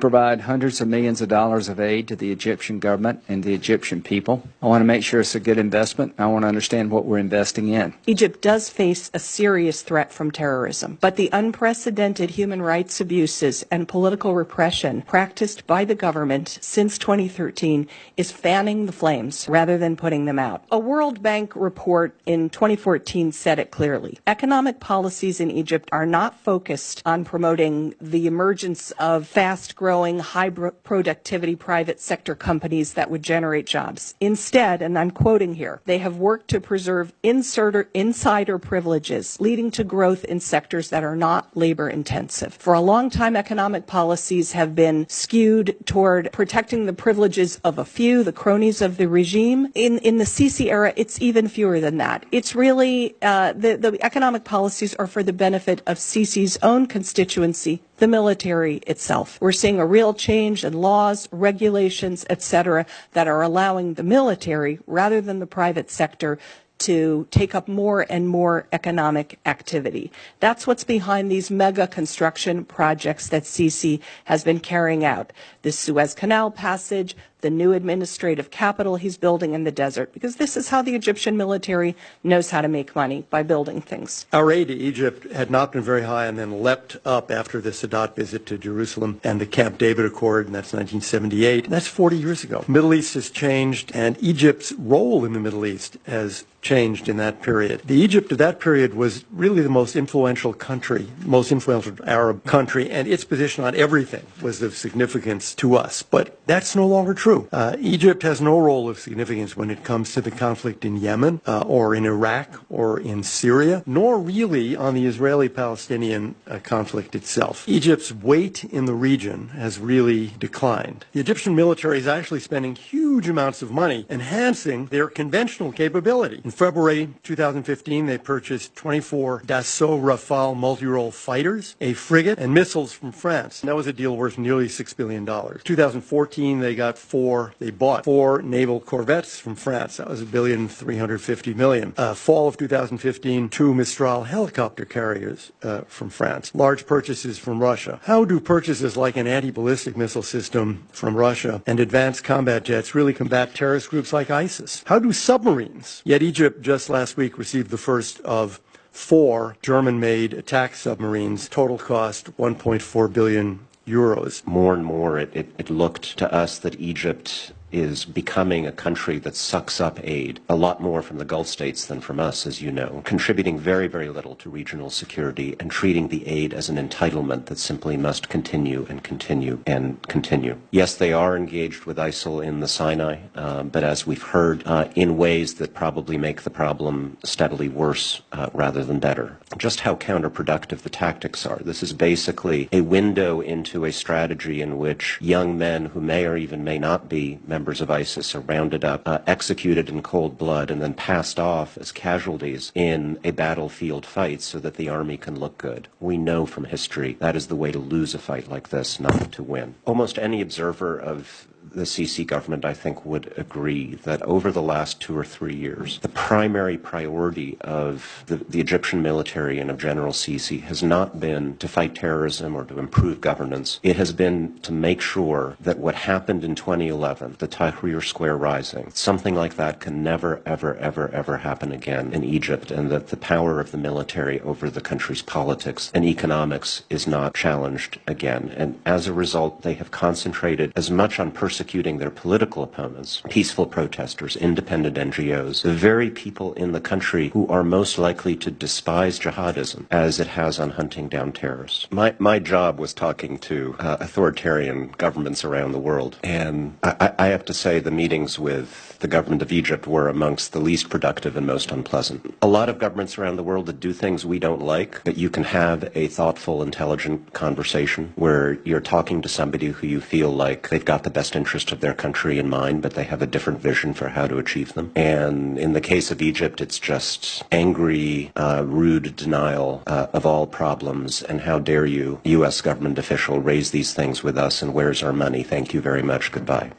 Provide hundreds of millions of dollars of aid to the Egyptian government and the Egyptian people. I want to make sure it's a good investment. I want to understand what we're investing in. Egypt does face a serious threat from terrorism, but the unprecedented human rights abuses and political repression practiced by the government since 2013 is fanning the flames rather than putting them out. A World Bank report in 2014 said it clearly. Economic policies in Egypt are not focused on promoting the emergence of fast-growing, high productivity private sector companies that would generate jobs. Instead, and I'm quoting here, they have worked to preserve insider privileges, leading to growth in sectors that are not labor intensive. For a long time, economic policies have been skewed toward protecting the privileges of a few, the cronies of the regime. In the Sisi era, it's even fewer than that. It's really, the economic policies are for the benefit of Sisi's own constituency, the military itself. We're seeing a real change in laws, regulations, etc., that are allowing the military, rather than the private sector, to take up more and more economic activity. That's what's behind these mega construction projects that Sisi has been carrying out. The Suez Canal passage, the new administrative capital he's building in the desert, because this is how the Egyptian military knows how to make money, by building things. Our aid to Egypt had not been very high and then leapt up after the Sadat visit to Jerusalem and the Camp David Accord, and that's 1978. That's 40 years ago. The Middle East has changed, and Egypt's role in the Middle East has changed in that period. The Egypt of that period was really the most influential country, most influential Arab country, and its position on everything was of significance to us. But that's no longer true. Egypt has no role of significance when it comes to the conflict in Yemen or in Iraq or in Syria, nor really on the Israeli-Palestinian conflict itself. Egypt's weight in the region has really declined. The Egyptian military is actually spending huge amounts of money enhancing their conventional capability. In February 2015, they purchased 24 Dassault Rafale multi-role fighters, a frigate, and missiles from France. And that was a deal worth nearly $6 billion. 2014, they bought 4 naval corvettes from France. That was $1.35 billion. Fall of 2015, 2 Mistral helicopter carriers from France. Large purchases from Russia. How do purchases like an anti-ballistic missile system from Russia and advanced combat jets really combat terrorist groups like ISIS? How do submarines? Yet Egypt just last week received the first of 4 German-made attack submarines. Total cost €1.4 billion. More and more, it looked to us that Egypt is becoming a country that sucks up aid, a lot more from the Gulf states than from us, as you know, contributing very, very little to regional security and treating the aid as an entitlement that simply must continue and continue and continue. Yes, they are engaged with ISIL in the Sinai, but as we've heard, in ways that probably make the problem steadily worse rather than better. Just how counterproductive the tactics are. This is basically a window into a strategy in which young men who may or even may not be members of ISIS are rounded up, executed in cold blood, and then passed off as casualties in a battlefield fight so that the army can look good. We know from history that is the way to lose a fight like this, not to win. Almost any observer of the Sisi government, I think, would agree that over the last 2 or 3 years, the primary priority of the Egyptian military and of General Sisi has not been to fight terrorism or to improve governance. It has been to make sure that what happened in 2011, the Tahrir Square rising, something like that can never, ever, ever, ever happen again in Egypt, and that the power of the military over the country's politics and economics is not challenged again. And as a result, they have concentrated as much on persecuting their political opponents, peaceful protesters, independent NGOs, the very people in the country who are most likely to despise jihadism, as it has on hunting down terrorists. My job was talking to authoritarian governments around the world, and I have to say the meetings with the government of Egypt were amongst the least productive and most unpleasant. A lot of governments around the world that do things we don't like, but you can have a thoughtful, intelligent conversation where you're talking to somebody who you feel like they've got the best interest of their country in mind, but they have a different vision for how to achieve them. And in the case of Egypt, it's just angry, rude denial of all problems, and how dare you, U.S. government official, raise these things with us, and where's our money? Thank you very much. Goodbye.